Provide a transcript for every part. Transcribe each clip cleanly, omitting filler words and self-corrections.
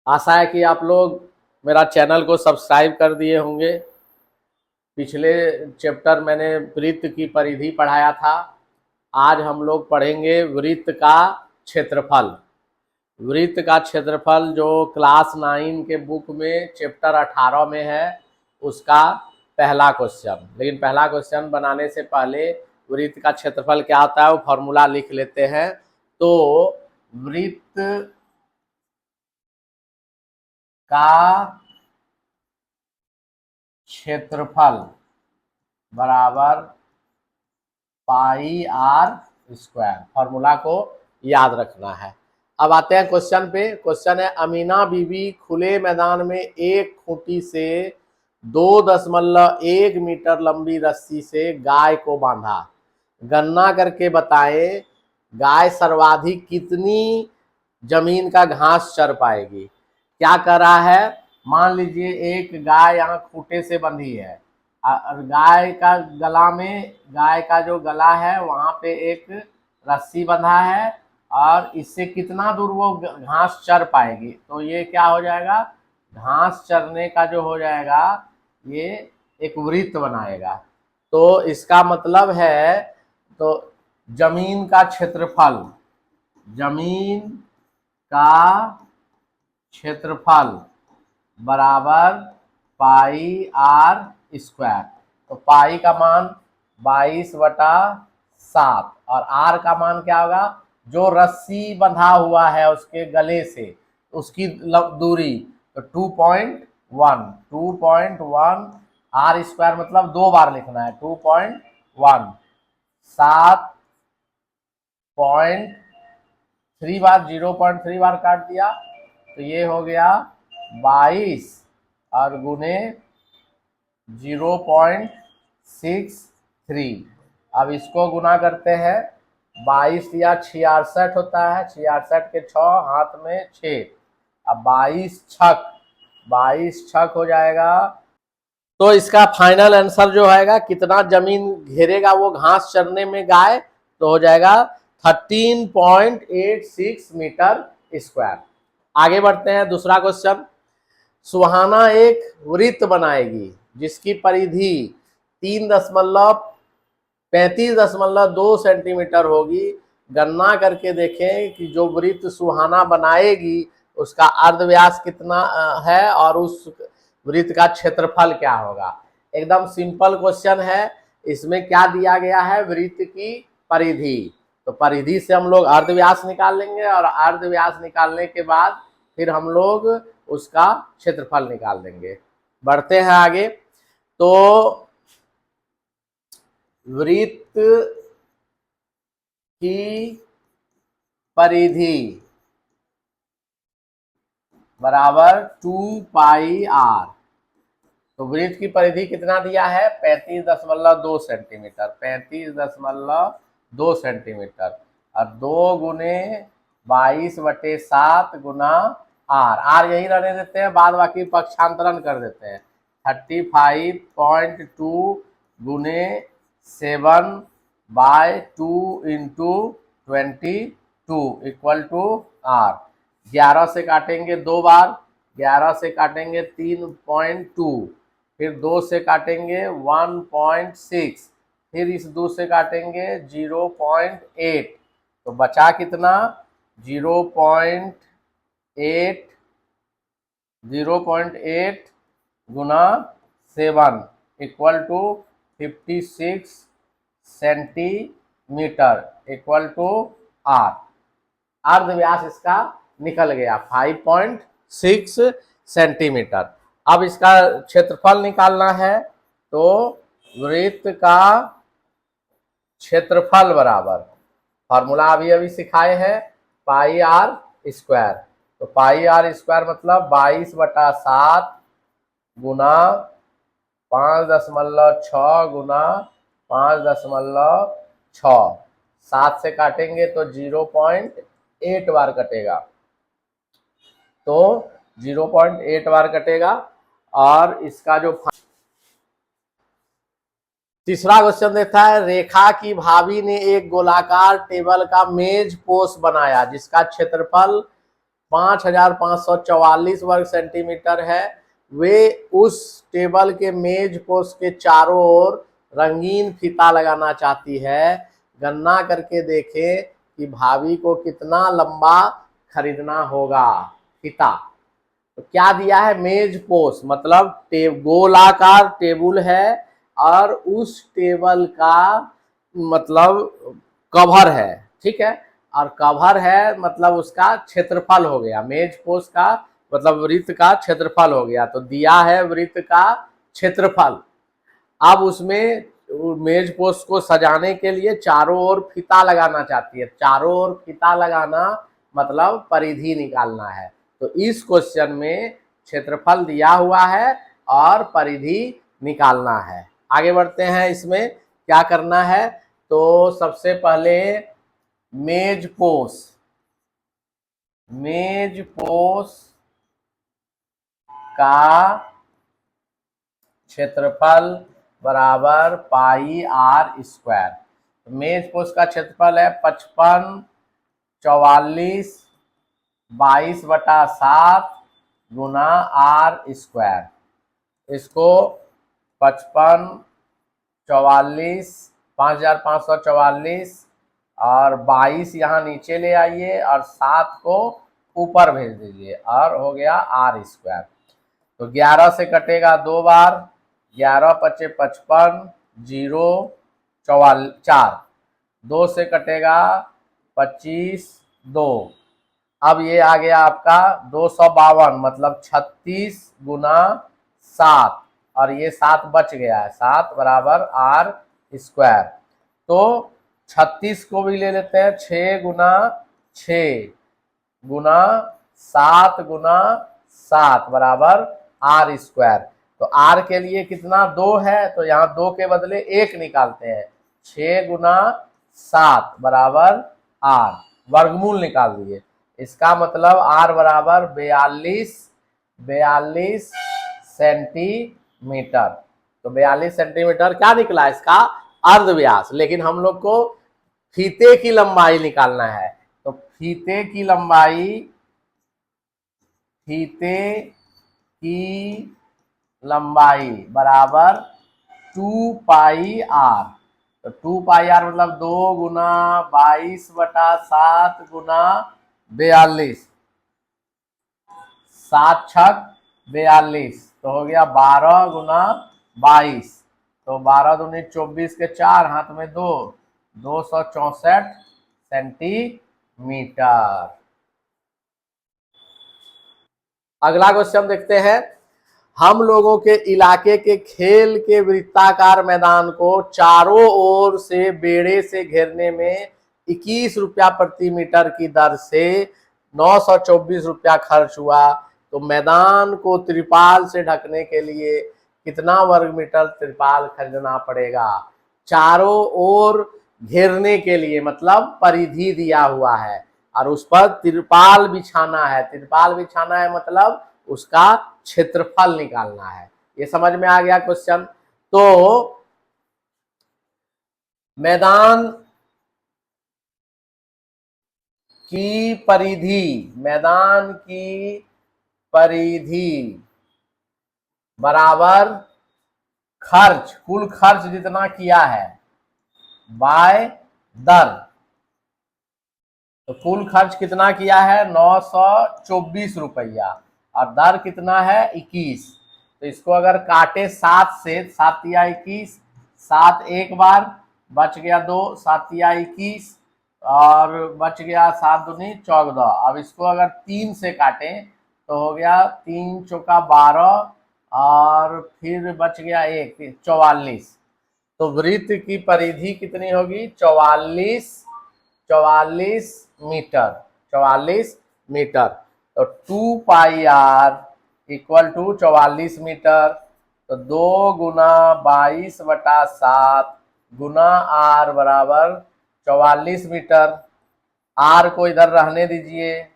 आशा है कि आप लोग मेरा चैनल को सब्सक्राइब कर दिए होंगे। पिछले चैप्टर मैंने वृत्त की परिधि पढ़ाया था। आज हम लोग पढ़ेंगे वृत्त का क्षेत्रफल। वृत्त का क्षेत्रफल जो क्लास 9 के बुक में चैप्टर 18 में है, उसका पहला क्वेश्चन। लेकिन पहला क्वेश्चन बनाने से पहले वृत्त का क्षेत्रफल क्या होता है वो फॉर्मूला लिख लेते हैं। तो वृत्त का क्षेत्रफल बराबर पाई आर स्क्वायर, फॉर्मूला को याद रखना है। अब आते हैं क्वेश्चन पे। क्वेश्चन है, अमीना बीबी खुले मैदान में एक खूंटी से 2.1 मीटर लंबी रस्सी से गाय को बांधा। गणना करके बताएं गाय सर्वाधिक कितनी जमीन का घास चर पाएगी। क्या कर रहा है, मान लीजिए एक गाय यहाँ खूंटे से बंधी है और गाय का गला में, गाय का जो गला है वहां पे एक रस्सी बंधा है और इससे कितना दूर वो घास चर पाएगी। तो ये क्या हो जाएगा, घास चरने का जो हो जाएगा ये एक वृत्त बनाएगा। तो इसका मतलब है, तो जमीन का क्षेत्रफल, जमीन का क्षेत्रफल बराबर पाई आर स्क्वायर। तो पाई का मान 22/7 और आर का मान क्या होगा, जो रस्सी बंधा हुआ है उसके गले से उसकी दूरी, तो 2.1 आर स्क्वायर मतलब 2 बार लिखना है, 2.1 7.3 बार, 0.3 बार काट दिया तो ये हो गया 22 और गुने 0.63। अब इसको गुना करते हैं, 22 या 66 होता है, 66 के 6 हाथ में 6। अब 22 छक हो जाएगा। तो इसका फाइनल आंसर जो आएगा, कितना जमीन घेरेगा वो घास चरने में गाय, तो हो जाएगा 13.86 मीटर स्क्वायर। आगे बढ़ते हैं, दूसरा क्वेश्चन। सुहाना एक वृत्त बनाएगी जिसकी परिधि 35.2 सेंटीमीटर होगी। गणना करके देखें कि जो वृत्त सुहाना बनाएगी उसका अर्धव्यास कितना है और उस वृत्त का क्षेत्रफल क्या होगा। एकदम सिंपल क्वेश्चन है। इसमें क्या दिया गया है, वृत्त की परिधि। तो परिधि से हम लोग अर्धव्यास निकाल लेंगे और अर्धव्यास निकालने के बाद फिर हम लोग उसका क्षेत्रफल निकाल देंगे। बढ़ते हैं आगे। तो वृत्त की परिधि बराबर 2 पाई आर। तो वृत्त की परिधि कितना दिया है, 35.2 सेंटीमीटर, 35.2 सेंटीमीटर और 2 गुने 22/7 गुना आर। आर यही रहने देते हैं, बाद बाकी पक्षांतरण कर देते हैं। 35.2 गुने 7/2 इंटू 22 इक्वल टू आर। 11 से काटेंगे 2 बार, 11 से काटेंगे 3.2, फिर 2 से काटेंगे 1.6, फिर इस 2 से काटेंगे 0.8। तो बचा कितना, 0.8 गुना 7 equal to 56 centimetre equal to R. अर्धव्यास इसका निकल गया 5.6 सेंटीमीटर। अब इसका क्षेत्रफल निकालना है। तो वृत्त का क्षेत्रफल बराबर, फॉर्मूला अभी अभी सिखाए हैं, पाई आर स्क्वायर। तो पाई आर स्क्वायर मतलब 22/7 गुना 5.6 गुना 5.6। 7 से काटेंगे तो 0.8 बार कटेगा, तो 0.8 बार कटेगा। और इसका जो तीसरा क्वेश्चन देता है, रेखा की भाभी ने एक गोलाकार टेबल का मेज पोस्ट बनाया जिसका क्षेत्रफल 5544 वर्ग सेंटीमीटर है, वे उस टेबल के मेज पोस्ट के चारों ओर रंगीन फीता लगाना चाहती है। गणना करके देखें कि भाभी को कितना लंबा खरीदना होगा फीता। तो क्या दिया है, मेज पोस्ट मतलब गोलाकार टेबल है और उस टेबल का मतलब कवर है, ठीक है, और कवर है मतलब उसका क्षेत्रफल हो गया, मेज पोस्ट का मतलब वृत्त का क्षेत्रफल हो गया। तो दिया है वृत्त का क्षेत्रफल। अब उसमें मेज पोस्ट को सजाने के लिए चारों ओर फीता लगाना चाहती है। चारों ओर फीता लगाना मतलब परिधि निकालना है। तो इस क्वेश्चन में क्षेत्रफल दिया हुआ है और परिधि निकालना है। आगे बढ़ते हैं, इसमें क्या करना है। तो सबसे पहले मेज पोस्ट का क्षेत्रफल बराबर पाई आर स्क्वायर। मेज पोस्ट का क्षेत्रफल है 55 44 22/7 गुना आर स्क्वायर। इसको 55 44 5544 और 22 यहाँ नीचे ले आइए और 7 को ऊपर भेज दीजिए और हो गया आर स्क्वायर। तो 11 से कटेगा 2 बार, 11 पचे 55, 0 4, 2 से कटेगा 25, 2। अब ये आ गया आपका 252 मतलब 36 गुना 7 और ये 7 बच गया है, 7 बराबर आर स्क्वायर। तो 36 को भी ले लेते हैं, 6 गुना 6 गुना 7 गुना 7 बराबर आर स्क्वायर। तो आर के लिए कितना 2 है, तो यहाँ 2 के बदले 1 निकालते हैं, 6 गुना 7 बराबर आर, वर्गमूल निकाल दिए। इसका मतलब आर बराबर 42 सेंटीमीटर। तो 42 सेंटीमीटर क्या निकला इसका अर्धव्यास। लेकिन हम लोग को फीते की लंबाई निकालना है। तो फीते की लंबाई बराबर 2 पाई आर। तो 2 पाई आर मतलब 2 गुना 22/7 गुना 42, 7 छक 42, तो हो गया 12 गुना 22। तो 12 दूनी 24 के 4 हाथ में 2, 264 सेंटीमीटर। अगला क्वेश्चन देखते हैं। हम लोगों के इलाके के खेल के वृत्ताकार मैदान को चारों ओर से बेड़े से घेरने में 21 रुपया प्रति मीटर की दर से 924 रुपया खर्च हुआ। तो मैदान को त्रिपाल से ढकने के लिए कितना वर्ग मीटर त्रिपाल खरीदना पड़ेगा। चारों ओर घेरने के लिए मतलब परिधि दिया हुआ है और उस पर त्रिपाल बिछाना है। त्रिपाल बिछाना है मतलब उसका क्षेत्रफल निकालना है। ये समझ में आ गया क्वेश्चन। तो मैदान की परिधि बराबर खर्च, कुल खर्च जितना किया है बाय दर। तो कुल खर्च कितना किया है 924 रुपया और दर कितना है 21। तो इसको अगर काटे 7 से, 7 या 21, 7 एक बार बच गया 2, 7 या 21 और बच गया 7 दूनी 14। अब इसको अगर 3 से काटें तो हो गया 3 चौका 12 और फिर बच गया 1, 44। तो वृत्त की परिधि कितनी होगी 44 मीटर, 44 मीटर। तो 2 पाई आर इक्वल टू 44 मीटर। तो 2 गुना 22/7 गुना आर बराबर 44 मीटर। आर को इधर रहने दीजिए,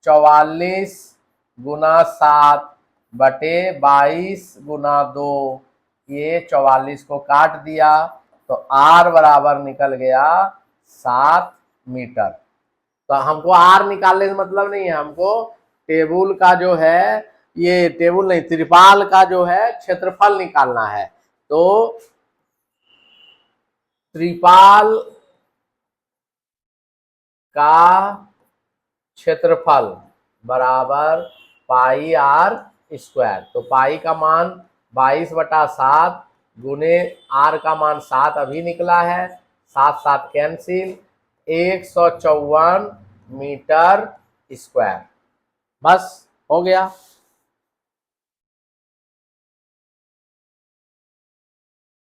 44 गुना 7 बटे 22 गुना 2, ये 44 को काट दिया तो आर बराबर निकल गया 7 मीटर। तो हमको आर निकालने का मतलब नहीं है, हमको टेबल का जो है, ये टेबल नहीं, त्रिपाल का जो है क्षेत्रफल निकालना है। तो त्रिपाल का क्षेत्रफल बराबर पाई आर स्क्वायर। तो पाई का मान 22/7 गुने आर का मान 7 अभी निकला है, 7 7 कैंसिल, 154 मीटर स्क्वायर। बस हो गया।